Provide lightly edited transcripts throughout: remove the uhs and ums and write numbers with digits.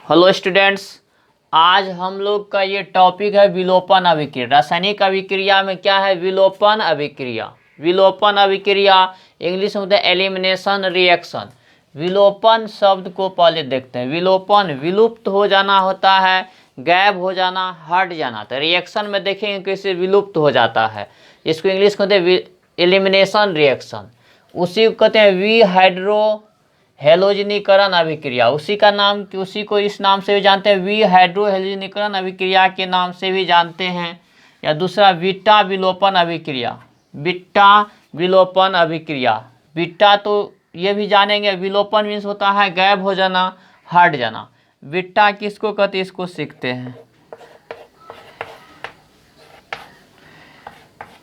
Hello students, आज हम लोग का ये टॉपिक है विलोपन अभिक्रिया। रासायनिक अभिक्रिया में क्या है? विलोपन अभिक्रिया। विलोपन अभिक्रिया इंग्लिश में होता है एलिमिनेशन रिएक्शन। विलोपन शब्द को पहले देखते हैं। विलोपन विलुप्त हो जाना होता है, गायब हो जाना, हट जाना। तो रिएक्शन में देखेंगे कैसे विलुप्त हो जाता है। इसको इंग्लिश में कहते हैं एलिमिनेशन रिएक्शन। उसी को कहते हैं वी हाइड्रो हेलोजनीकरण अभिक्रिया। उसी को इस नाम से भी जानते हैं, वी हाइड्रो हेलोजनीकरण अभिक्रिया के नाम से भी जानते हैं। या दूसरा बीटा विलोपन अभिक्रिया। बीटा विलोपन अभिक्रिया। बीटा तो ये भी जानेंगे, विलोपन मीन्स होता है गायब हो जाना, हट जाना। बीटा किसको कहते हैं, इसको सीखते हैं।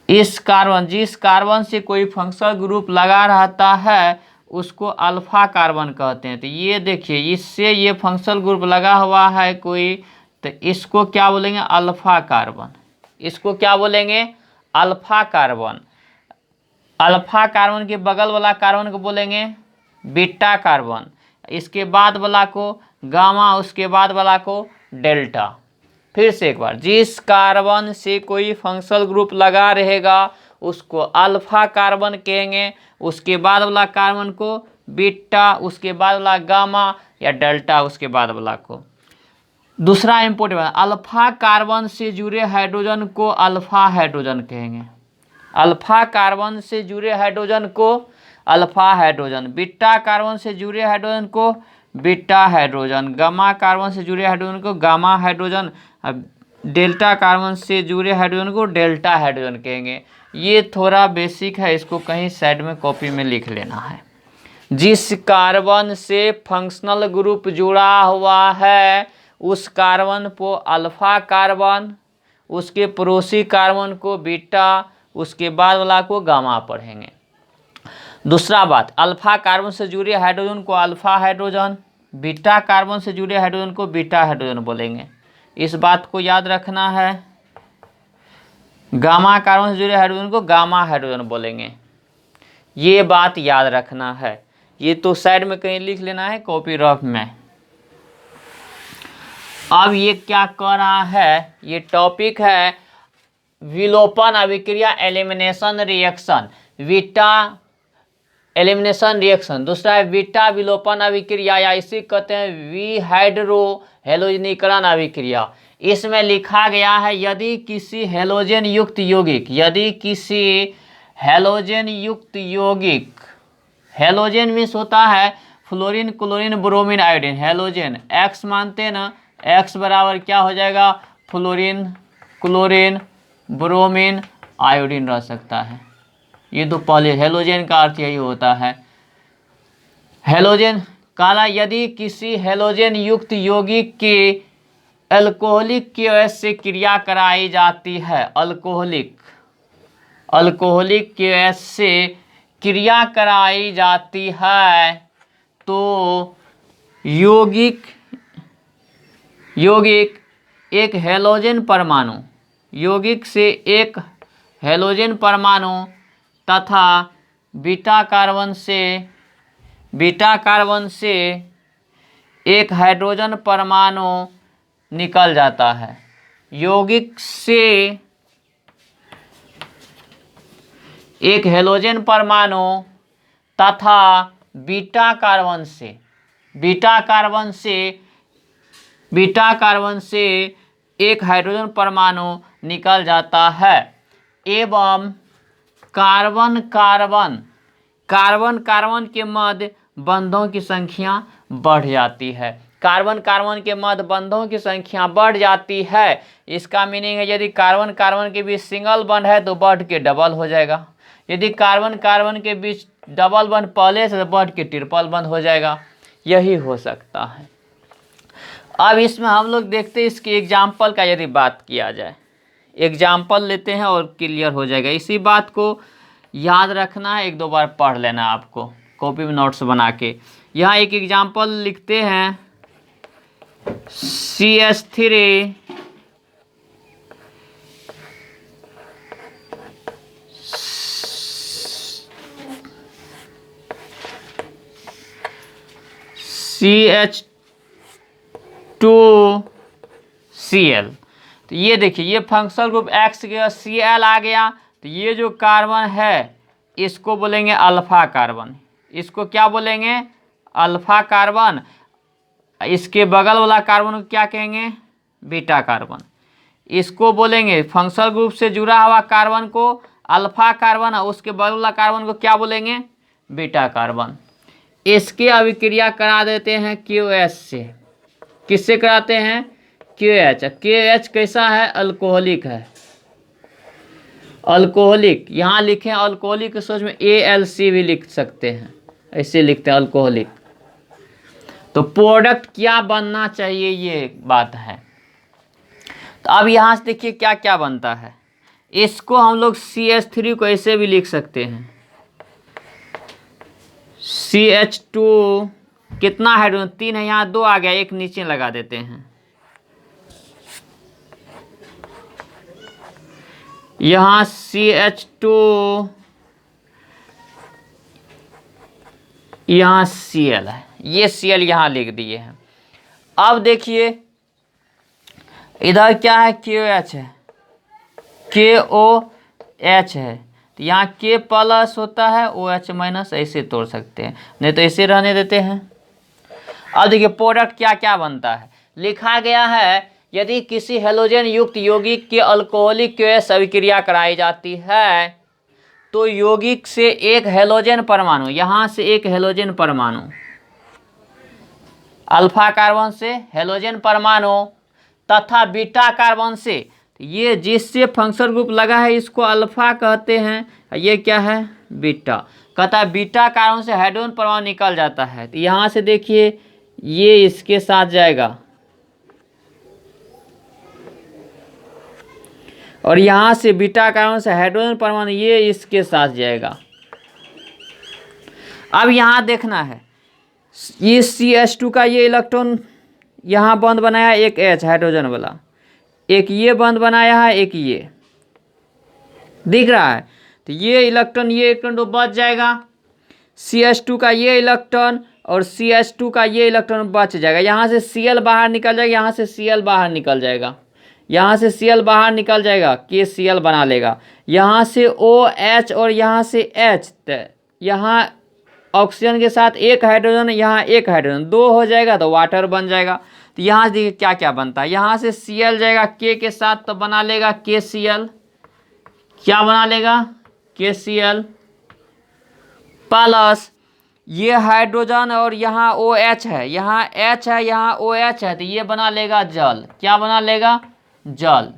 जिस कार्बन से कोई फंक्शनल ग्रुप लगा रहता है उसको अल्फा कार्बन कहते हैं। तो ये देखिए, इससे ये फंक्शनल ग्रुप लगा हुआ है कोई, तो इसको क्या बोलेंगे? Alpha carbon. इसको क्या बोलेंगे? Alpha carbon. अल्फा कार्बन के बगल वाला कार्बन को बोलेंगे बीटा कार्बन। इसके बाद वाला को गामा, उसके बाद वाला को डेल्टा। फिर से एक बार, जिस कार्बन से कोई फंक्शनल ग्रुप लगा रहेगा उसको अल्फा कार्बन कहेंगे। उसके बाद वाला कार्बन को बीटा, उसके बाद वाला गामा या डेल्टा, उसके बाद वाला को। दूसरा इंपॉर्टेंट, अल्फा कार्बन से जुड़े हाइड्रोजन को अल्फा हाइड्रोजन कहेंगे। अल्फा कार्बन से जुड़े हाइड्रोजन को अल्फा हाइड्रोजन, बीटा कार्बन से जुड़े हाइड्रोजन को बीटा हाइड्रोजन, गामा कार्बन से जुड़े हाइड्रोजन को गामा हाइड्रोजन, डेल्टा कार्बन से जुड़े हाइड्रोजन को डेल्टा हाइड्रोजन कहेंगे। ये थोड़ा बेसिक है, इसको कहीं साइड में कॉपी में लिख लेना है। जिस कार्बन से फंक्शनल ग्रुप जुड़ा हुआ है उस कार्बन को अल्फा कार्बन, उसके पड़ोसी कार्बन को बीटा, उसके बाद वाला को गामा पढ़ेंगे। दूसरा बात, अल्फा कार्बन से जुड़े हाइड्रोजन को अल्फा हाइड्रोजन, बीटा कार्बन से जुड़े हाइड्रोजन को बीटा हाइड्रोजन बोलेंगे। इस बात को याद रखना है। गामा कार्बन से जुड़े हाइड्रोजन को गामा हाइड्रोजन बोलेंगे। ये बात याद रखना है। ये तो साइड में कहीं लिख लेना है कॉपी रफ में। अब ये क्या कर रहा है? ये टॉपिक है विलोपन अभिक्रिया elimination reaction, beta elimination reaction. दूसरा है बीटा विलोपन अभिक्रिया, या इसी कहते हैं वी हाइड्रो हेलोजनीकरण अभिक्रिया। इसमें लिखा गया है यदि किसी हेलोजन युक्त यौगिक, हेलोजन मीन्स होता है fluorine, chlorine, bromine, iodine. Halogen x मानते हैं ना, एक्स बराबर क्या हो जाएगा? फ्लोरीन, क्लोरीन, ब्रोमीन, आयोडीन रह सकता है। ये तो पहले हेलोजन का अर्थ यही होता है। हेलोजन काला, यदि किसी हेलोजन युक्त यौगिक के अल्कोहलिक की वजह से क्रिया कराई जाती है, अल्कोहलिक की वजह से क्रिया कराई जाती है तो यौगिक एक हेलोजन परमाणु, यौगिक से एक हेलोजन परमाणु तथा बीटा कार्बन से एक हाइड्रोजन परमाणु निकल जाता है। यौगिक से एक हेलोजन परमाणु तथा बीटा कार्बन से एक हाइड्रोजन परमाणु निकल जाता है एवं कार्बन के मध्य बंधों की संख्या बढ़ जाती है। कार्बन के मध्य बंधों की संख्या बढ़ जाती है। इसका मीनिंग है यदि कार्बन के बीच सिंगल बंध है तो बढ़ के डबल हो जाएगा। यदि कार्बन के बीच डबल बंध पहले से, तो बढ़ के ट्रिपल बंध हो जाएगा। यही हो सकता है। अब इसमें हम लोग देखते हैं इसके एग्जाम्पल का यदि बात किया जाए। एग्जाम्पल लेते हैं और क्लियर हो जाएगा। इसी बात को याद रखना है, एक दो बार पढ़ लेना आपको कॉपी में नोट्स बना के। यहाँ एक एग्जाम्पल लिखते हैं, CH3 CH Cl। तो ये देखिए, ये फंक्शनल ग्रुप X के Cl आ गया। तो ये जो कार्बन है इसको बोलेंगे अल्फा कार्बन। इसको क्या बोलेंगे? Alpha carbon. इसके बगल वाला कार्बन को क्या कहेंगे? Beta carbon. इसको बोलेंगे फंक्शनल ग्रुप से जुड़ा हुआ कार्बन को अल्फा कार्बन, और उसके बगल वाला कार्बन को क्या बोलेंगे? Beta carbon. इसकी अभिक्रिया करा देते हैं KOH से। किससे कराते हैं? KOH। KOH कैसा है? अल्कोहलिक है। अल्कोहलिक, यहाँ लिखें अल्कोहलिक, सोच में ALC भी लिख सकते हैं, ऐसे लिखते हैं अल्कोहलिक। तो प्रोडक्ट क्या बनना चाहिए, ये बात है। तो अब यहाँ से देखिए क्या क्या बनता है। इसको हम लोग CH3 को ऐसे भी लिख सकते हैं, CH2 कितना हाइड्रोजन? 3 है, यहाँ 2 आ गया, एक नीचे लगा देते हैं। यहाँ CH2, यहाँ Cl है, ये Cl यहाँ लिख दिए हैं। अब देखिए इधर क्या है? KOH है, KOH है। तो यहाँ K प्लस होता है, OH माइनस, ऐसे तोड़ सकते हैं, नहीं तो ऐसे रहने देते हैं। अब देखिए प्रोडक्ट क्या क्या बनता है। लिखा गया है यदि किसी हेलोजन युक्त यौगिक के अल्कोहलिक KOH अभिक्रिया कराई जाती है तो यौगिक से एक हेलोजन परमाणु, यहाँ से एक हेलोजन परमाणु, अल्फा कार्बन से हेलोजन परमाणु तथा बीटा कार्बन से, ये जिससे फंक्शनल ग्रुप लगा है इसको अल्फा कहते हैं, ये क्या है? बीटा। कहता है बीटा कार्बन से हाइड्रोजन परमाणु निकल जाता है। तो यहाँ से देखिए ये इसके साथ जाएगा और यहाँ से बीटा कार्बन से हाइड्रोजन परमाणु ये इसके साथ जाएगा। अब यहाँ देखना है, ये CH2 का ये इलेक्ट्रॉन यहाँ बंद बनाया, एक H हाइड्रोजन वाला, एक ये बंद बनाया है, एक ये दिख रहा है। तो ये इलेक्ट्रॉन तो बच जाएगा, CH2 का ये इलेक्ट्रॉन और CH2 का ये इलेक्ट्रॉन बच जाएगा। यहाँ से Cl बाहर निकल जाएगा, यहाँ से Cl बाहर निकल जाएगा, यहाँ से Cl बाहर निकल जाएगा, KCl बना लेगा। यहाँ से OH और यहाँ से H, यहाँ ऑक्सीजन के साथ एक हाइड्रोजन, यहाँ एक हाइड्रोजन, 2 हो जाएगा तो वाटर बन जाएगा। तो यहाँ से देखिए क्या क्या बनता है। यहाँ से Cl जाएगा K के साथ तो बना लेगा KCl। क्या बना लेगा? KCl प्लस ये हाइड्रोजन और यहाँ OH है, यहाँ H है, यहाँ OH है, तो ये बना लेगा जल। क्या बना लेगा? जल।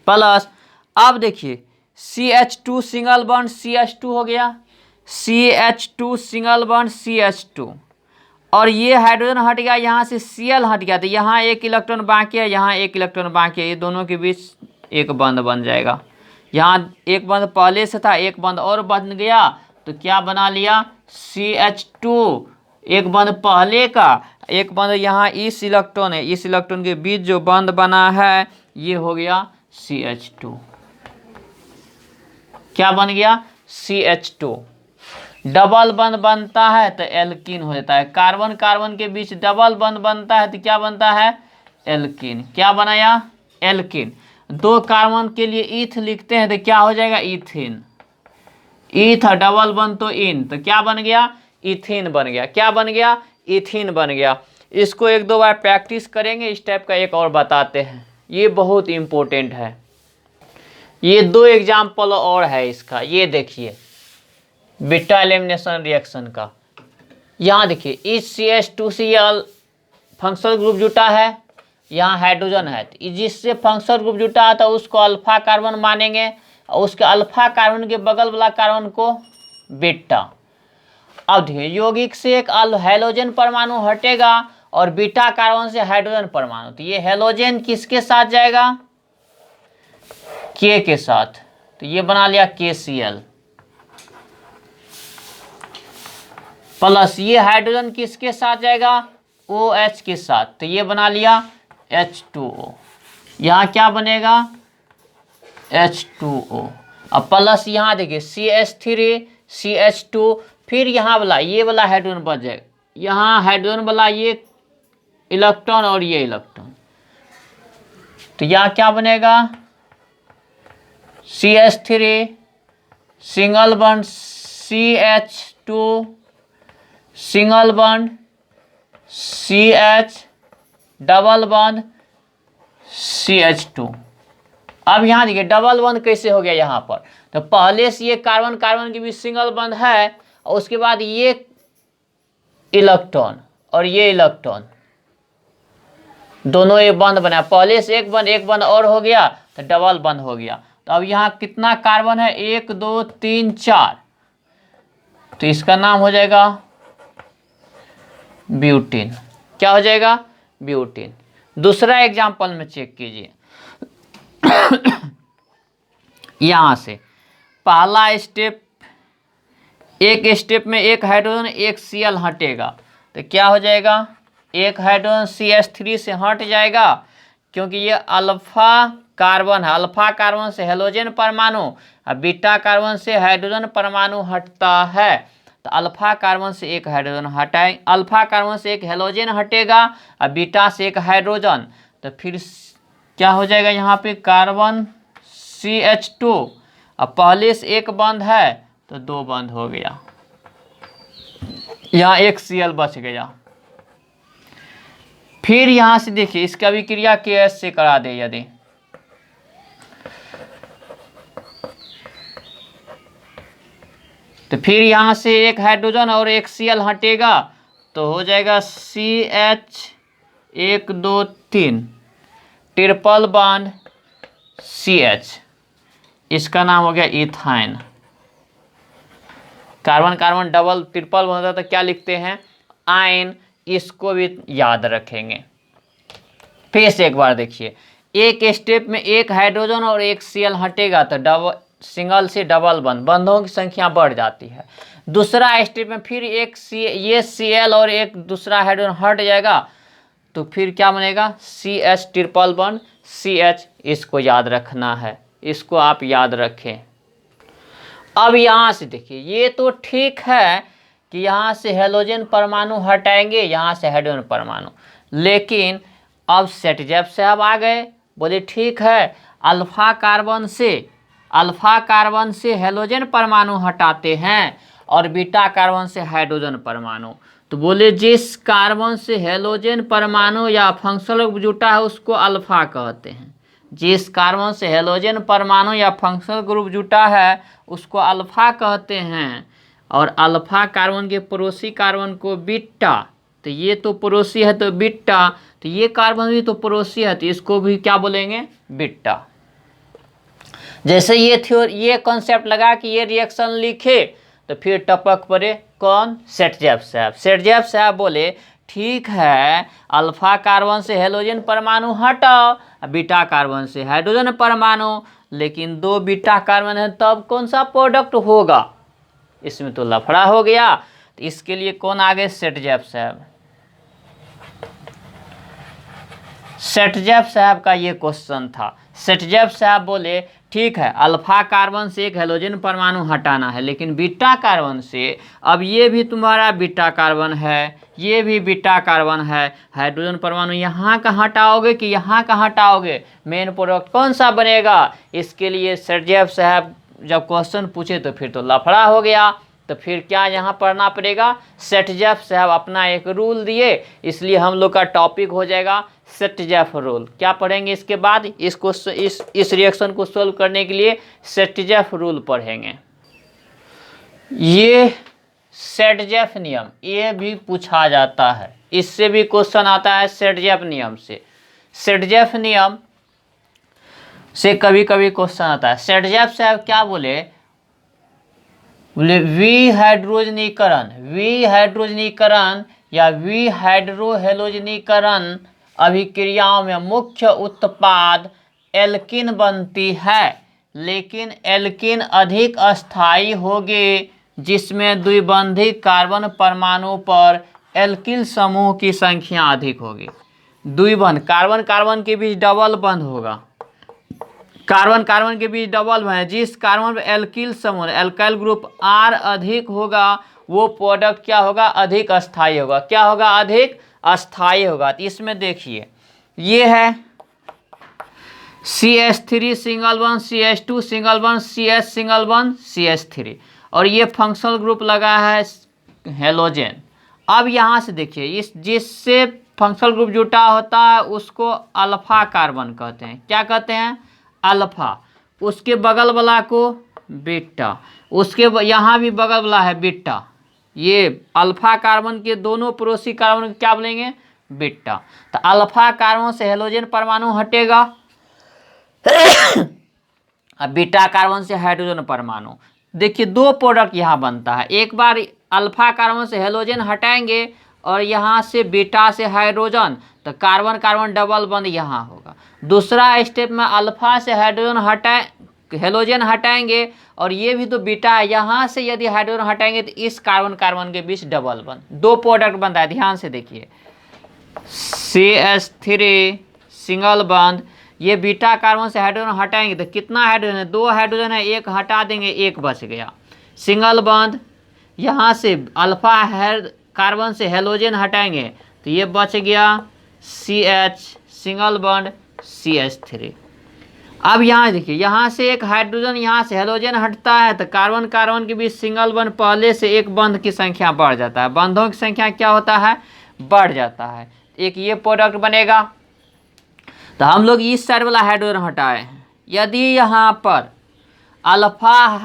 प्लस अब देखिए CH2 सिंगल बॉन्ड CH2 हो गया, CH2 सिंगल बॉन्ड CH2, और ये हाइड्रोजन हट गया, यहाँ से Cl हट गया, तो यहाँ एक इलेक्ट्रॉन बाकी है, यहाँ एक इलेक्ट्रॉन बाकी है, ये दोनों के बीच एक बंध बन जाएगा। यहाँ एक बंध पहले से था, एक बंध और बन गया, तो क्या बना लिया? CH2, एक बंध पहले का, एक बंध यहाँ इस इलेक्ट्रॉन है, इस इलेक्ट्रॉन के बीच जो बंध बना है ये हो गया CH2। क्या बन गया? CH2। डबल बंध बनता है तो एल्कीन हो जाता है। कार्बन कार्बन के बीच डबल बंध बनता है तो क्या बनता है? एल्कीन। क्या बनाया? एल्कीन। 2 कार्बन के लिए ईथ लिखते हैं तो क्या हो जाएगा? इथीन। ईथ डबल बन तो इन, तो क्या बन गया? इथीन बन गया। क्या बन गया? इथीन बन गया। इसको 1-2 बार प्रैक्टिस करेंगे। इस टाइप का एक और बताते हैं, ये बहुत इंपॉर्टेंट है। ये 2 एग्जाम्पल और है इसका। ये देखिए बीटा एलिमिनेशन रिएक्शन का। यहाँ देखिए इस CH2Cl फंक्शनल ग्रुप जुटा है, यहाँ हाइड्रोजन है, तो जिससे फंक्शनल ग्रुप जुटा है तो उसको अल्फा कार्बन मानेंगे और उसके अल्फा कार्बन के बगल वाला कार्बन को बीटा। अब देखिए यौगिक से एक हैलोजन परमाणु हटेगा और बीटा कार्बन से हाइड्रोजन परमाणु, तो ये हैलोजन किसके साथ जाएगा? K के साथ, तो ये बना लिया KCl। प्लस ये हाइड्रोजन किसके साथ जाएगा? OH के साथ, तो ये बना लिया H2O। यहाँ क्या बनेगा? H2O। अब प्लस यहाँ देखिए CH3 CH2, फिर यहाँ वाला ये वाला हाइड्रोजन बच जाएगा। यहाँ हाइड्रोजन वाला ये इलेक्ट्रॉन और ये इलेक्ट्रॉन, तो यहाँ क्या बनेगा, CH3 single bond CH2 single bond CH double bond CH2। अब यहाँ देखिए डबल बॉन्ड कैसे हो गया यहाँ पर, तो पहले से ये कार्बन कार्बन के बीच सिंगल बॉन्ड है और उसके बाद ये इलेक्ट्रॉन और ये इलेक्ट्रॉन दोनों ये बॉन्ड बना, पहले से एक बॉन्ड और हो गया तो डबल बॉन्ड हो गया। तो अब यहाँ कितना कार्बन है, 1 2 3 4, तो इसका नाम हो जाएगा ब्यूटेन। क्या हो जाएगा, ब्यूटेन। दूसरा एग्जांपल में चेक कीजिए यहां से पहला स्टेप, एक स्टेप में एक हाइड्रोजन एक Cl हटेगा, तो क्या हो जाएगा, एक हाइड्रोजन CH3 से हट जाएगा क्योंकि ये अल्फा कार्बन है, अल्फा कार्बन से हेलोजन परमाणु और बीटा कार्बन से हाइड्रोजन परमाणु हटता है। तो अल्फा कार्बन से एक हाइड्रोजन हटाए, अल्फा कार्बन से एक हेलोजन हटेगा और बीटा से एक हाइड्रोजन, तो फिर क्या हो जाएगा, यहाँ पे कार्बन CH2 अब पहले से एक बंद है तो 2 बंद हो गया, यहाँ एक Cl बच गया। फिर यहां से देखिए इसका अभिक्रिया KS से करा दे, यदि तो फिर यहां से एक हाइड्रोजन और एक Cl हटेगा तो हो जाएगा CH 1 2 3 ट्रिपल बॉन्ड CH, इसका नाम हो गया ethyne. Carbon carbon double triple bond होता तो क्या लिखते हैं, आयन, इसको भी याद रखेंगे। फिर से एक बार देखिए, एक स्टेप में एक हाइड्रोजन और एक Cl हटेगा तो डबल सिंगल से डबल बंद, बंधों की संख्या बढ़ जाती है। दूसरा स्टेप में फिर एक ये Cl और एक दूसरा हाइड्रोजन हट जाएगा तो फिर क्या बनेगा, CH ट्रिपल बॉन्ड CH, इसको याद रखना है, इसको आप याद रखें। अब यहाँ से देखिए, ये तो ठीक है कि यहाँ से हेलोजन परमाणु हटाएंगे, यहाँ से हाइड्रोजन परमाणु, लेकिन अब सेटजेफ साहब आ गए, बोले ठीक है अल्फा कार्बन से हेलोजन परमाणु हटाते हैं और बीटा कार्बन से हाइड्रोजन परमाणु, तो बोले जिस कार्बन से हेलोजन परमाणु या फंक्शनल ग्रुप जुटा है उसको अल्फा कहते हैं, जिस कार्बन से हेलोजन परमाणु या फंक्शनल ग्रुप जुटा है उसको अल्फा कहते हैं, और अल्फा कार्बन के पड़ोसी कार्बन को बीटा, तो ये तो पड़ोसी है तो बीटा, तो ये कार्बन भी तो पड़ोसी है तो इसको भी क्या बोलेंगे, बीटा। जैसे ये कॉन्सेप्ट लगा कि ये रिएक्शन लिखे तो फिर टपक पड़े कौन, सेटजेफ साहब। सेटजेफ साहब बोले ठीक है अल्फा कार्बन से हेलोजन परमाणु हटाओ, बीटा कार्बन से हाइड्रोजन परमाणु, लेकिन 2 बीटा कार्बन है तब कौन सा प्रोडक्ट होगा, इसमें तो लफड़ा हो गया। तो इसके लिए कौन आ गए, सेटजेफ साहब। सेटजेफ साहब का ये क्वेश्चन था। सेटजेफ साहब बोले ठीक है अल्फा कार्बन से एक हेलोजन परमाणु हटाना है, लेकिन बीटा कार्बन से, अब ये भी तुम्हारा बीटा कार्बन है, ये भी बीटा कार्बन है, हाइड्रोजन परमाणु यहाँ का हटाओगे कि यहाँ का हटाओगे, मेन प्रोडक्ट कौन सा बनेगा। इसके लिए सेटजेफ साहब जब क्वेश्चन पूछे तो फिर तो लफड़ा हो गया, तो फिर क्या यहाँ पढ़ना पड़ेगा, सेटजेफ साहब अपना एक रूल दिए, इसलिए हम लोग का टॉपिक हो जाएगा सेटजेफ रूल। क्या पढ़ेंगे इसके बाद, इसको इस रिएक्शन को सोल्व करने के लिए सेटजेफ रूल पढ़ेंगे। ये सेटजेफ नियम ये भी पूछा जाता है, इससे भी क्वेश्चन आता है सेटजेफ नियम से। सेटजेफ नियम से कभी कभी क्वेश्चन आता है। सेटजेफ साहब क्या बोले विहाइड्रोजनीकरण या विहाइड्रोहेलोजनीकरण अभिक्रियाओं में मुख्य उत्पाद एल्किन बनती है, लेकिन एल्किन अधिक अस्थायी होगी जिसमें द्विबंधी कार्बन परमाणु पर एल्किल समूह की संख्या अधिक होगी। द्विबंध कार्बन कार्बन के बीच डबल बंध होगा, कार्बन कार्बन के बीच डबल बंध, जिस कार्बन पर एल्किल समूह एल्काइल ग्रुप R अधिक होगा वो प्रोडक्ट क्या होगा, अधिक अस्थायी होगा। क्या होगा, अधिक अस्थायी होगा। तो इसमें देखिए ये है CH3 single bond, CH2 single bond, CH single bond, CH3, और ये फंक्शनल ग्रुप लगा है हेलोजन। अब यहाँ से देखिए इस जिससे फंक्शनल ग्रुप जुटा होता है उसको अल्फा कार्बन कहते हैं। क्या कहते हैं, अल्फा। उसके बगल वाला को बीटा, उसके यहाँ भी बगल वाला है बीटा। ये अल्फा कार्बन के दोनों पड़ोसी कार्बन को क्या बोलेंगे, बीटा। तो अल्फा कार्बन से हेलोजन परमाणु हटेगा अब बीटा कार्बन से हाइड्रोजन परमाणु। देखिए दो प्रोडक्ट यहाँ बनता है। एक बार अल्फा कार्बन से हेलोजन हटाएंगे और यहाँ से बीटा से हाइड्रोजन, तो कार्बन कार्बन डबल बॉन्ड यहाँ होगा। दूसरा स्टेप में अल्फा से हाइड्रोजन हेलोजन हटाएंगे और ये भी तो बीटा है, यहाँ से यदि हाइड्रोजन हटाएंगे तो इस कार्बन कार्बन के बीच डबल बॉन्ड, दो प्रोडक्ट बनता है। ध्यान से देखिए CH3 सिंगल बॉन्ड, ये बीटा कार्बन से हाइड्रोजन हटाएंगे तो कितना हाइड्रोजन है, दो हाइड्रोजन है, एक हटा देंगे एक बच गया। सिंगल बॉन्ड, यहाँ से अल्फा कार्बन से हेलोजन हटाएंगे तो ये बच गया CH सिंगल बॉन्ड CH3। अब यहाँ देखिए यहाँ से एक हाइड्रोजन, यहाँ से हेलोजन हटता है तो कार्बन कार्बन के बीच सिंगल बॉन्ड पहले से एक बॉन्ड की संख्या बढ़ जाता है, बॉन्डों की संख्या क्या होता है, बढ़ जाता है। एक ये प्रोडक्ट बनेगा। तो हम लोग इस साइड वाला हाइड्रोजन हटाए हैं। यदि यहाँ पर अल्फा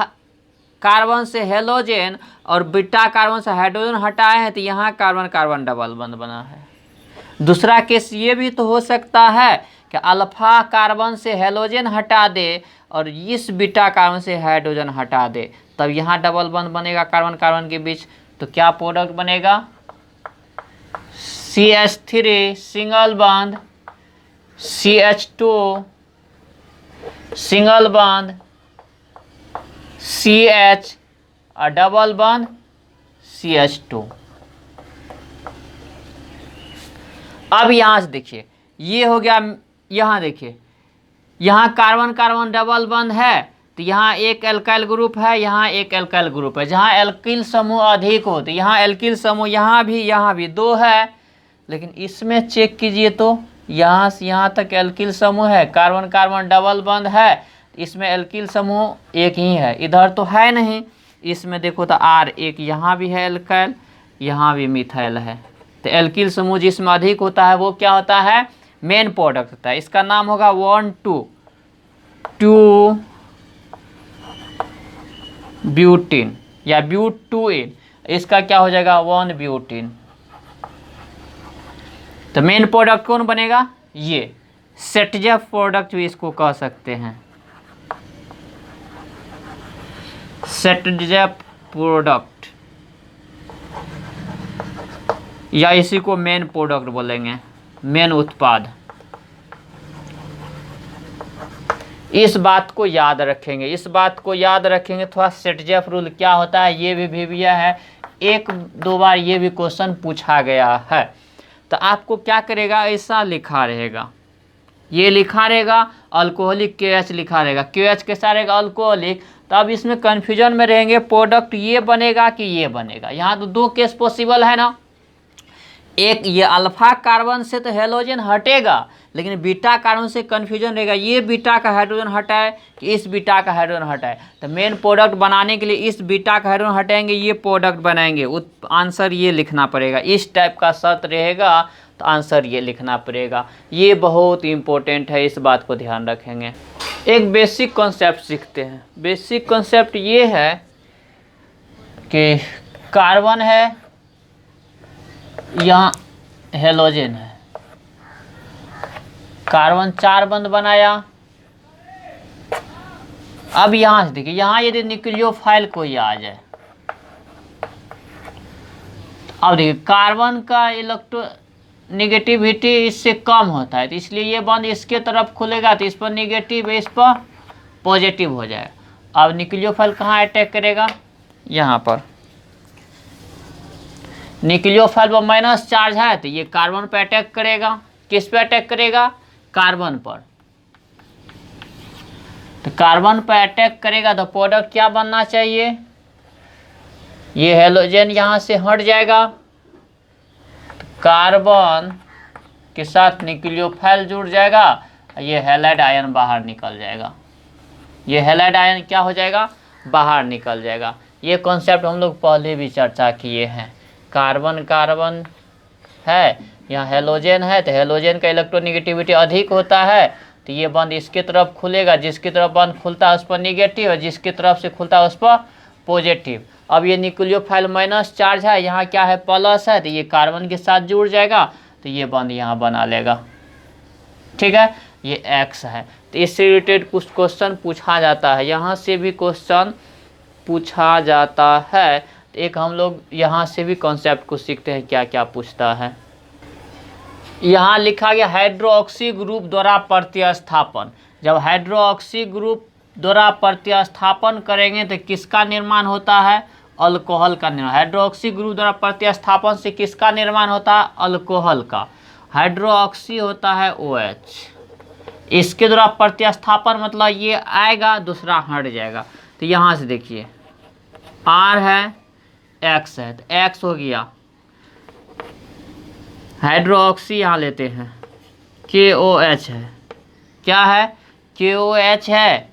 कार्बन से हेलोजन और बीटा कार्बन से हाइड्रोजन हटाए हैं तो यहाँ कार्बन कार्बन डबल बॉन्ड बना है। दूसरा केस ये भी तो हो सकता है कि अल्फा कार्बन से हेलोजन हटा दे और इस बीटा कार्बन से हाइड्रोजन हटा दे, तब यहाँ डबल बॉन्ड बनेगा कार्बन कार्बन के बीच। तो क्या प्रोडक्ट बनेगा, CH3 single bond CH2 single bond CH और डबल बॉन्ड CH2। अब यहाँ से देखिए ये हो गया। यहाँ देखिए यहाँ कार्बन कार्बन डबल बॉन्ड है तो यहाँ एक एल्काइल ग्रुप है, यहाँ एक एल्काइल ग्रुप है। जहाँ एल्किल समूह अधिक हो तो यहाँ एल्किल समूह यहाँ भी दो है, लेकिन इसमें चेक कीजिए तो यहाँ से यहाँ तक एल्किल समूह है, कार्बन कार्बन डबल बॉन्ड है, इसमें एल्किल समूह एक ही है, इधर तो है नहीं। इसमें देखो तो R एक यहाँ भी है एल्काइल, यहाँ भी मिथाइल है। तो एल्किल समूह जिसमें अधिक होता है वो क्या होता है, मेन प्रोडक्ट होता है। इसका नाम होगा 1,2 ब्यूटीन या ब्यूटूइन। इसका क्या हो जाएगा 1 ब्यूटीन। तो मेन प्रोडक्ट कौन बनेगा, ये सेटजेफ प्रोडक्ट भी इसको कह सकते हैं, सेटजेफ प्रोडक्ट, या इसी को मेन प्रोडक्ट बोलेंगे, मेन उत्पाद। इस बात को याद रखेंगे, इस बात को याद रखेंगे। थोड़ा सेटजेफ रूल क्या होता है ये भी भिविया है, एक दो बार ये भी क्वेश्चन पूछा गया है। तो आपको क्या करेगा, ऐसा लिखा रहेगा, ये लिखा रहेगा अल्कोहलिक KH लिखा रहेगा, KH कैसा रहेगा अल्कोहलिक। तो अब इसमें कन्फ्यूजन में रहेंगे प्रोडक्ट ये बनेगा कि ये बनेगा। यहाँ तो दो केस पॉसिबल है ना, एक ये अल्फा कार्बन से तो हेलोजन हटेगा लेकिन बीटा कार्बन से कन्फ्यूजन रहेगा, ये बीटा का हाइड्रोजन हटाए कि इस बीटा का हाइड्रोजन हटाए। तो मेन प्रोडक्ट बनाने के लिए इस बीटा का हाइड्रोजन हटाएंगे, ये प्रोडक्ट बनाएंगे, आंसर ये लिखना पड़ेगा। इस टाइप का शर्त रहेगा तो आंसर ये लिखना पड़ेगा। ये बहुत इम्पोर्टेंट है, इस बात को ध्यान रखेंगे। एक बेसिक कॉन्सेप्ट सीखते हैं। बेसिक कॉन्सेप्ट ये है कि कार्बन है, यहाँ हेलोजन है, कार्बन 4 बंध बनाया। अब यहाँ से देखिए, यहाँ यदि न्यूक्लियोफाइल कोई आ जाए, अब देखिए कार्बन का नेगेटिविटी इससे कम होता है, तो इसलिए ये बंध इसके तरफ खुलेगा तो इस पर नेगेटिव है, इस पर पॉजिटिव हो जाएगा। अब न्यूक्लियोफाइल कहाँ अटैक करेगा, यहाँ पर। न्यूक्लियोफाइल पर माइनस चार्ज है तो ये कार्बन पर अटैक करेगा। किस पे अटैक करेगा, कार्बन पर। तो कार्बन पर अटैक करेगा तो प्रोडक्ट क्या बनना चाहिए, ये हेलोजन यहाँ से हट जाएगा, कार्बन के साथ न्यूक्लियोफाइल जुड़ जाएगा, ये हैलाइड आयन बाहर निकल जाएगा। ये हैलाइड आयन क्या हो जाएगा, बाहर निकल जाएगा। ये कॉन्सेप्ट हम लोग पहले भी चर्चा किए हैं। कार्बन कार्बन है, यहाँ हेलोजन है, तो हेलोजन का इलेक्ट्रोनेगेटिविटी अधिक होता है, तो ये बंद इसके तरफ खुलेगा, जिसकी तरफ बंद खुलता है उस पर निगेटिव है, जिसकी तरफ से खुलता है उस पर पॉजिटिव। अब ये न्यूक्लियोफाइल माइनस चार्ज है, यहाँ क्या है प्लस है, तो ये कार्बन के साथ जुड़ जाएगा, तो ये बंद यहाँ बना लेगा। ठीक है, ये एक्स है। तो इससे रिलेटेड कुछ क्वेश्चन पूछा जाता है, यहाँ से भी क्वेश्चन पूछा जाता है। तो एक हम लोग यहाँ से भी कॉन्सेप्ट को सीखते हैं क्या क्या पूछता है। यहाँ लिखा गया हाइड्रोक्सी ग्रुप द्वारा प्रतिस्थापन। जब हाइड्रोक्सी ग्रुप द्वारा प्रतिस्थापन करेंगे तो किसका निर्माण होता है, अल्कोहल का निर्माण। हाइड्रोक्सी ग्रुप द्वारा प्रतिस्थापन से किसका निर्माण होता है, अल्कोहल का। हाइड्रोक्सी होता है OH, इसके द्वारा प्रतिस्थापन मतलब ये आएगा दूसरा हट जाएगा। तो यहाँ से देखिए R है X है, तो X हो गया, हाइड्रोक्सी यहाँ लेते हैं KOH है, क्या है KOH है,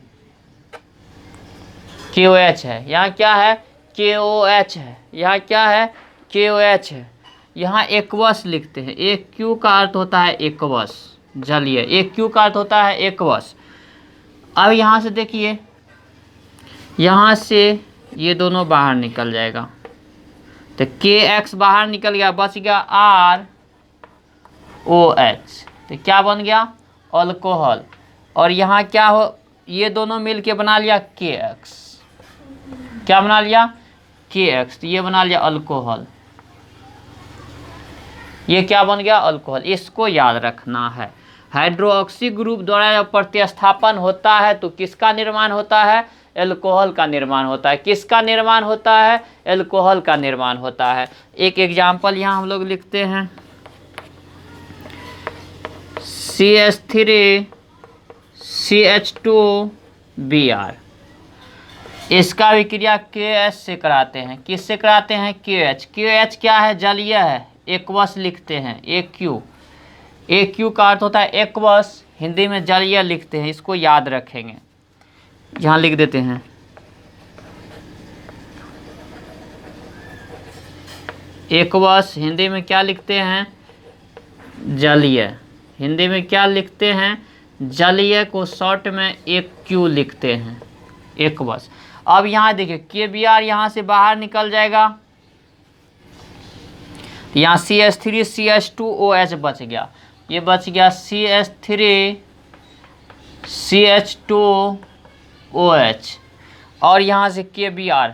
KOH है, यहाँ क्या है KOH है, यहाँ क्या है KOH है। यहाँ एक्वस लिखते हैं, एक क्यू का अर्थ होता है एक्वस, जलीय, एक क्यू का अर्थ होता है एक्वस। अब यहाँ से देखिए, यहाँ से ये दोनों बाहर निकल जाएगा, तो KX बाहर निकल गया, बच गया ROH, तो क्या बन गया अल्कोहल। और यहाँ क्या हो, ये दोनों मिलके बना लिया KX, क्या बना लिया KX, तो ये बना लिया अल्कोहल, ये क्या बन गया अल्कोहल। इसको याद रखना है। हाइड्रोक्सी ग्रुप द्वारा जब प्रतिस्थापन होता है तो किसका निर्माण होता है, एल्कोहल का निर्माण होता है। किसका निर्माण होता है, एल्कोहल का निर्माण होता है। एक एग्जाम्पल यहाँ हम लोग लिखते हैं, CH3 CH2Br, इसका विक्रिया KH से कराते हैं। किससे कराते हैं, KH। KH क्या है, जलीय है, एक्वस लिखते हैं, एक क्यू का अर्थ होता है एक्वस, हिंदी में जलीय लिखते हैं, इसको याद रखेंगे। यहाँ लिख देते हैं एक्वस, हिंदी में क्या लिखते हैं जलीय, हिंदी में क्या लिखते हैं जलीय, को शॉर्ट में एक क्यू लिखते हैं एक्वस। अब यहाँ देखिए KBr यहाँ से बाहर निकल जाएगा, यहाँ CH3 CH2OH बच गया, ये बच गया CH3 CH2OH, और यहाँ से KBr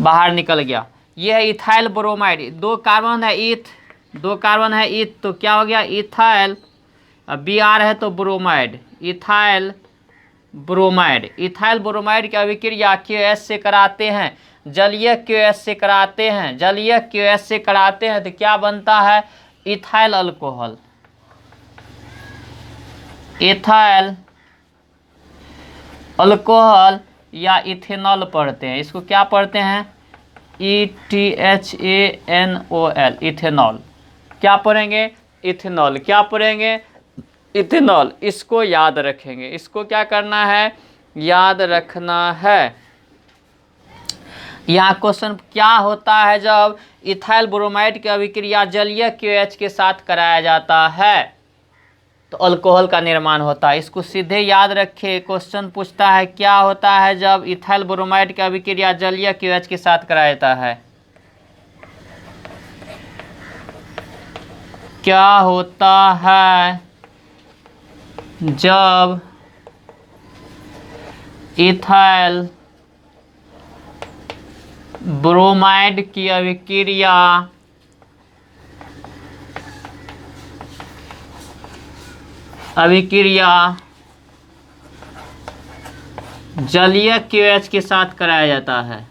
बाहर निकल गया। ये है इथाइल ब्रोमाइड, दो कार्बन है ईथ, तो क्या हो गया इथाइल, Br है तो bromide, ethyl bromide. Ethyl bromide की अभिक्रिया KS से कराते हैं, जलीय KS से कराते हैं, जलीय KS से कराते हैं, तो क्या बनता है इथाइल अल्कोहल, इथाइल अल्कोहल या इथेनॉल पढ़ते हैं। इसको क्या पढ़ते हैं ETHANOL, इथेनॉल। क्या पढ़ेंगे इथेनॉल, क्या पढ़ेंगे इथेनॉल। इसको याद रखेंगे, इसको क्या करना है याद रखना है। यहाँ क्वेश्चन क्या होता है, जब इथाइल ब्रोमाइड की अभिक्रिया जलीय KH के साथ कराया जाता है तो अल्कोहल का निर्माण होता है। इसको सीधे याद रखे, क्वेश्चन पूछता है क्या होता है जब इथाइल ब्रोमाइड की अभिक्रिया जलीय KH के साथ कराया जाता है, क्या होता है जब इथाइल ब्रोमाइड की अभिक्रिया जलीय KH के साथ कराया जाता है।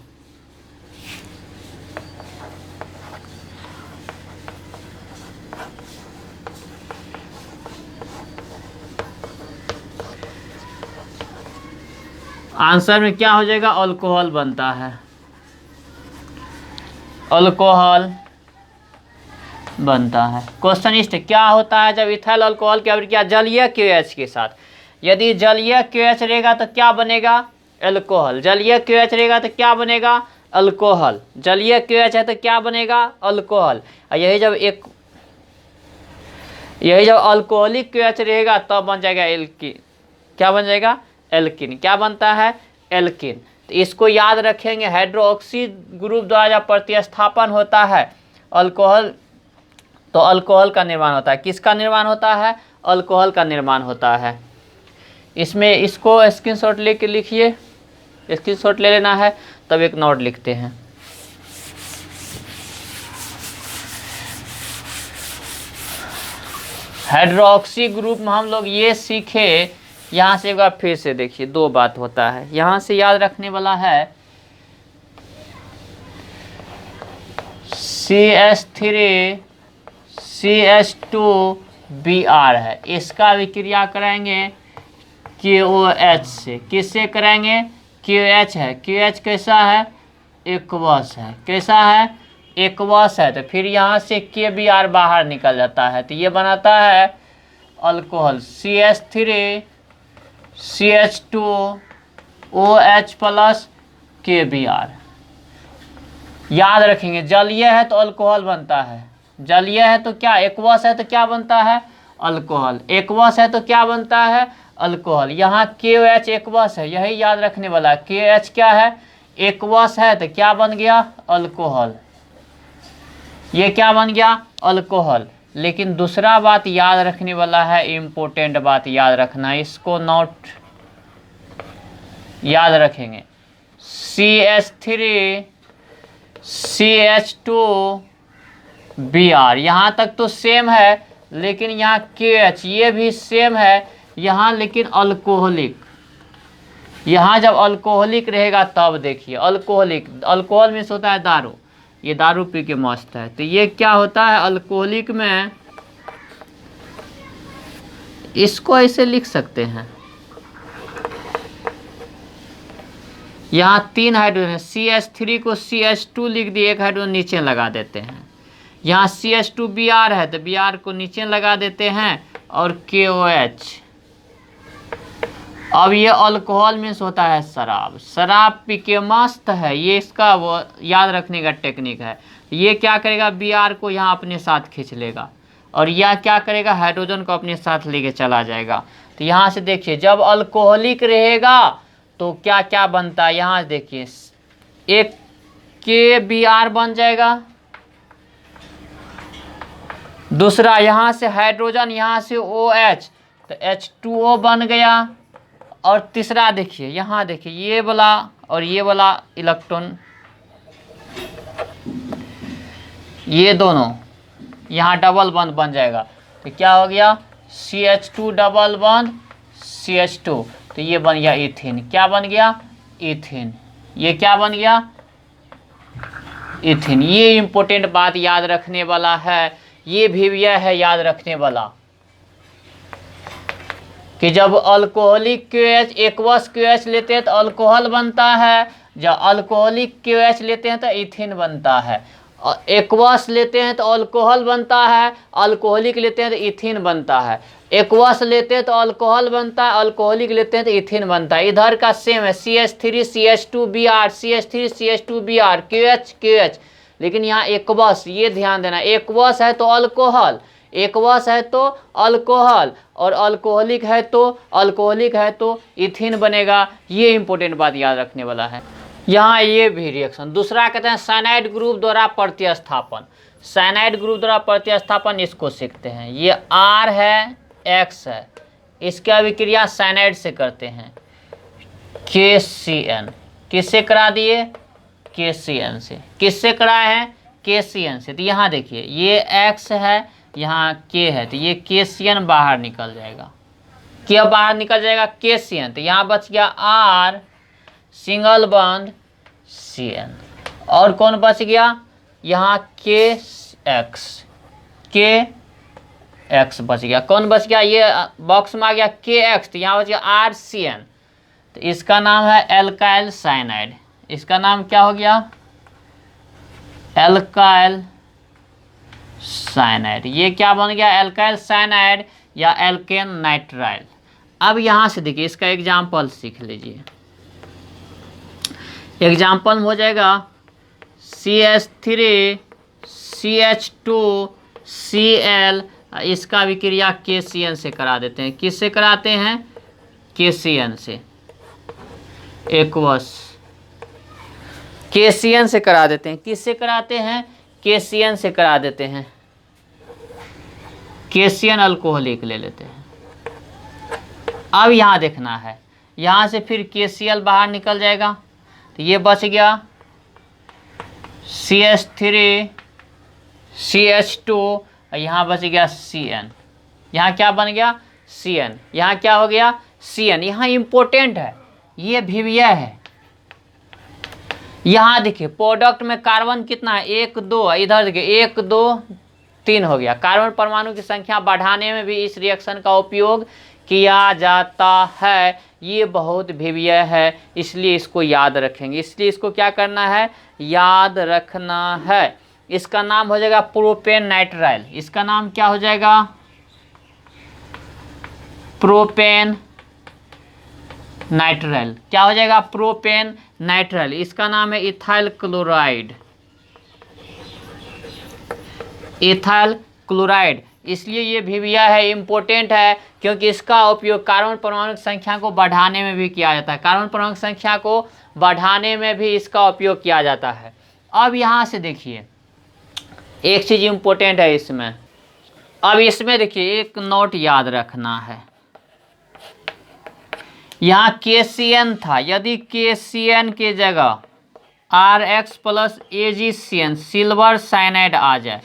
आंसर में क्या हो जाएगा, अल्कोहल बनता है, अल्कोहल बनता है। क्वेश्चन इस क्या होता है जब इथाइल अल्कोहल की अभिक्रिया जलीय KOH के साथ, यदि जलीय KOH रहेगा तो क्या बनेगा, अल्कोहल। जलीय KOH रहेगा तो क्या बनेगा, अल्कोहल। जलीय KOH है तो क्या बनेगा, अल्कोहल। और यही जब अल्कोहलिक KOH रहेगा तब बन जाएगा एल्किन। क्या बन जाएगा, एल्किन। क्या बनता है, एल्किन। तो इसको याद रखेंगे, हाइड्रोक्सी ग्रुप द्वारा जब प्रतिस्थापन होता है अल्कोहल, तो अल्कोहल का निर्माण होता है। किसका निर्माण होता है, अल्कोहल का निर्माण होता है। इसमें इसको स्क्रीनशॉट लेके लिखिए, स्क्रीनशॉट ले लेना है, तब एक नोट लिखते हैं। हाइड्रोक्सी ग्रुप में हम लोग ये सीखे, यहाँ से एक बार फिर से देखिए, दो बात होता है यहाँ से याद रखने वाला है। CH3 CH2Br है, इसका विक्रिया करेंगे KOH से। किससे करेंगे, KOH है। KOH कैसा है, एक्वस है। कैसा है, एक्वस है। तो फिर यहाँ से KBr बाहर निकल जाता है, तो ये बनाता है alcohol CH3 CH2OH plus KBr। याद रखेंगे, जलीय है तो अल्कोहल बनता है। जलीय है तो क्या, एक्वस है तो क्या बनता है, अल्कोहल। एक्वस है तो क्या बनता है, अल्कोहल। यहाँ KOH एक्वस है, यही याद रखने वाला। KOH क्या है, एक्वस है, तो क्या बन गया, अल्कोहल। ये क्या बन गया, अल्कोहल। लेकिन दूसरा बात याद रखने वाला है, इम्पोर्टेंट बात याद रखना, इसको नोट याद रखेंगे। CH3 CH2Br, यहाँ तक तो सेम है, लेकिन यहाँ KH ये भी सेम है यहाँ, लेकिन अल्कोहलिक। यहाँ जब अल्कोहलिक रहेगा तब देखिए, अल्कोहलिक, अल्कोहल में होता है दारू, ये दारू पी के मस्त है, तो ये क्या होता है अल्कोहलिक में, इसको ऐसे लिख सकते हैं। यहाँ 3 हाइड्रोजन, CH3 को CH2 लिख दिए, एक हाइड्रोजन नीचे लगा देते हैं। यहाँ CH2Br है तो Br को नीचे लगा देते हैं, और KOH। अब ये अल्कोहल मीन्स होता है शराब, शराब पी के मस्त है, ये इसका वो याद रखने का टेक्निक है। ये क्या करेगा, Br को यहाँ अपने साथ खींच लेगा, और यह क्या करेगा, हाइड्रोजन को अपने साथ लेके चला जाएगा। तो यहाँ से देखिए, जब अल्कोहलिक रहेगा तो क्या क्या बनता है, यहाँ देखिए, एक KBr बन जाएगा, दूसरा यहाँ से हाइड्रोजन, यहाँ से OH, तो H2O बन गया, और तीसरा देखिए, यहाँ देखिए, ये वाला और ये वाला इलेक्ट्रॉन, ये दोनों यहाँ डबल बॉन्ड बन जाएगा, तो क्या हो गया, CH2 डबल बॉन्ड CH2, तो ये बन गया इथिन। क्या बन गया, इथिन। ये क्या बन गया, इथिन। ये इंपॉर्टेंट बात याद रखने वाला है, ये भी यह है याद रखने वाला कि जब अल्कोहलिक KOH एक्वस KOH लेते हैं तो अल्कोहल बनता है, जब अल्कोहलिक KOH लेते हैं तो इथिन बनता है। एक्वस लेते हैं तो अल्कोहल बनता है, अल्कोहलिक लेते हैं तो इथिन बनता है। एक्वस लेते हैं तो अल्कोहल बनता है, अल्कोहलिक लेते हैं तो इथिन बनता है। इधर का सेम है, CH3 CH2Br CH3 CH2Br KOH KOH, लेकिन यहाँ एक्वस, ये ध्यान देना, एक्वस है तो अल्कोहल, एक्वस है तो अल्कोहल, और अल्कोहलिक है तो इथिन बनेगा। ये इंपॉर्टेंट बात याद रखने वाला है। यहाँ ये भी रिएक्शन दूसरा कहते हैं साइनाइड ग्रुप द्वारा प्रतिस्थापन। साइनाइड ग्रुप द्वारा प्रतिस्थापन, इसको सीखते हैं। ये R है, X है, इसका विक्रिया साइनाइड से करते हैं, KCN। किससे करा दिए, KCN से। किससे कराए हैं, KCN से। तो यहाँ देखिए, ये X है, यहाँ K है, तो ये KCN बाहर निकल जाएगा। क्या बाहर निकल जाएगा, KCN। तो यहाँ बच गया R सिंगल बॉन्ड CN, और कौन बच गया, यहाँ KX बच गया। कौन बच गया, ये बॉक्स में आ गया KX, तो यहाँ बच गया RCN। तो इसका नाम है एल्काइल साइनाइड। इसका नाम क्या हो गया? Alkyl cyanide. ये क्या बन गया? एल्काइल साइनाइड या एल्केन नाइट्राइल। अब यहाँ से देखिए इसका एग्जाम्पल सीख लीजिए। एग्जाम्पल हो जाएगा CH3 CH2 Cl। इसका विक्रिया KCN से करा देते हैं। किससे कराते हैं? KCN से, एक्वस KCN से करा देते हैं। किससे कराते हैं? KCN से करा देते हैं। KCN अल्कोहलिक ले लेते हैं। अब यहाँ देखना है, यहाँ से फिर KCl बाहर निकल जाएगा, तो ये बच गया CH3 CH2 और यहाँ बच गया CN। यहाँ क्या बन गया? CN। यहाँ क्या हो गया? CN। यहाँ इम्पोर्टेंट है, ये विविया है। यहाँ देखिए प्रोडक्ट में कार्बन कितना है? 1 2। इधर देखिए 1 2 3 हो गया। कार्बन परमाणु की संख्या बढ़ाने में भी इस रिएक्शन का उपयोग किया जाता है। ये बहुत विविय है, इसलिए इसको याद रखेंगे। इसलिए इसको क्या करना है? याद रखना है। इसका नाम हो जाएगा प्रोपेन नाइट्राइल। इसका नाम क्या हो जाएगा? Propane nitrile. क्या हो जाएगा? Propane nitrile. इसका नाम है इथाइल क्लोराइड। Ethyl chloride. इसलिए ये विविया है, इम्पोर्टेंट है, क्योंकि इसका उपयोग कार्बन परमाणु की संख्या को बढ़ाने में भी किया जाता है। कार्बन परमाणु की संख्या को बढ़ाने में भी इसका उपयोग किया जाता है। अब यहाँ से देखिए एक चीज़ इम्पोर्टेंट है इसमें। अब इसमें देखिए एक नोट याद रखना है। यहाँ KCN था, यदि KCN के जगह RX plus AgCN silver cyanide आ जाए,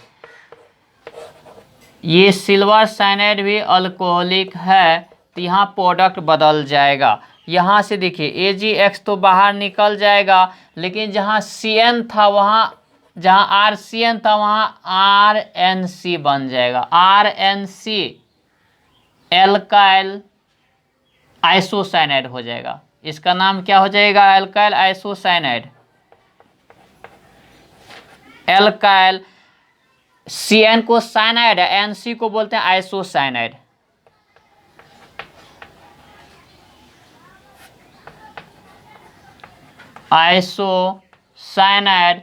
ये सिल्वर साइनाइड भी अल्कोहलिक है, तो यहाँ प्रोडक्ट बदल जाएगा। यहाँ से देखिए AgX तो बाहर निकल जाएगा, लेकिन जहाँ CN था वहाँ, जहाँ RCN था वहाँ RNC बन जाएगा। RNC एल्काइल आइसोसाइनाइड हो जाएगा। इसका नाम क्या हो जाएगा? Alkyl isocyanide. एल्काइल, CN को साइनाइड है, NC को बोलते हैं आइसोसाइनाइड। आइसोसाइनाइड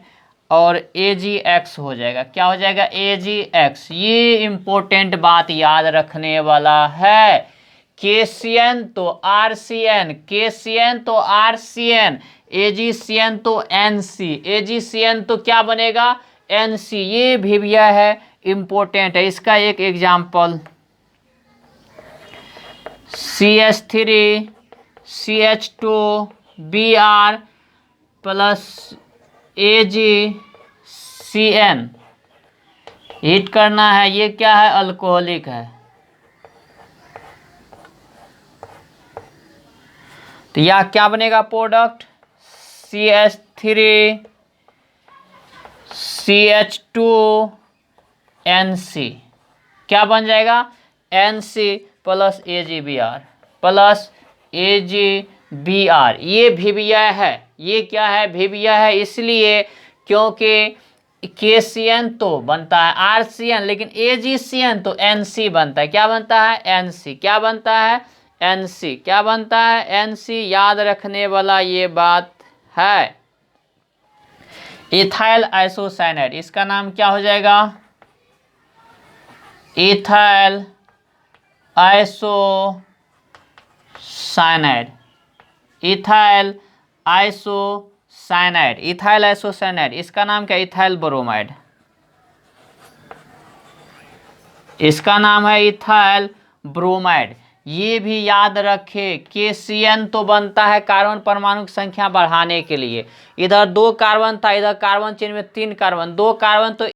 और AgX हो जाएगा। क्या हो जाएगा? AgX। ये इम्पोर्टेंट बात याद रखने वाला है। KCN तो RCN, KCN तो RCN, AgCN तो NC, AgCN तो क्या बनेगा? NC। ये विविया है, इम्पोर्टेंट है। इसका एक example CH3 CH2 Br plus AgCN heat करना है। ये क्या है? अल्कोहलिक है। तो यह क्या बनेगा प्रोडक्ट? CH3 CH2 NC। क्या बन जाएगा? NC plus AgBr plus AgBr। ये विविया है। ये क्या है? विविया है, इसलिए क्योंकि KCN तो बनता है RCN, लेकिन AgCN तो NC बनता है। क्या बनता है? NC। क्या बनता है? NC। क्या बनता है? NC। याद रखने वाला ये बात है। Ethyl isocyanide. इसका नाम क्या हो जाएगा? Ethyl isocyanide. Ethyl isocyanide. Ethyl isocyanide. इसका नाम क्या? Ethyl bromide. इसका नाम है इथाइल ब्रोमाइड। ये भी याद रखें, KCN तो बनता है कार्बन परमाणु की संख्या बढ़ाने के लिए। इधर 2 कार्बन था, इधर कार्बन चेन में 3 कार्बन, 2 कार्बन तो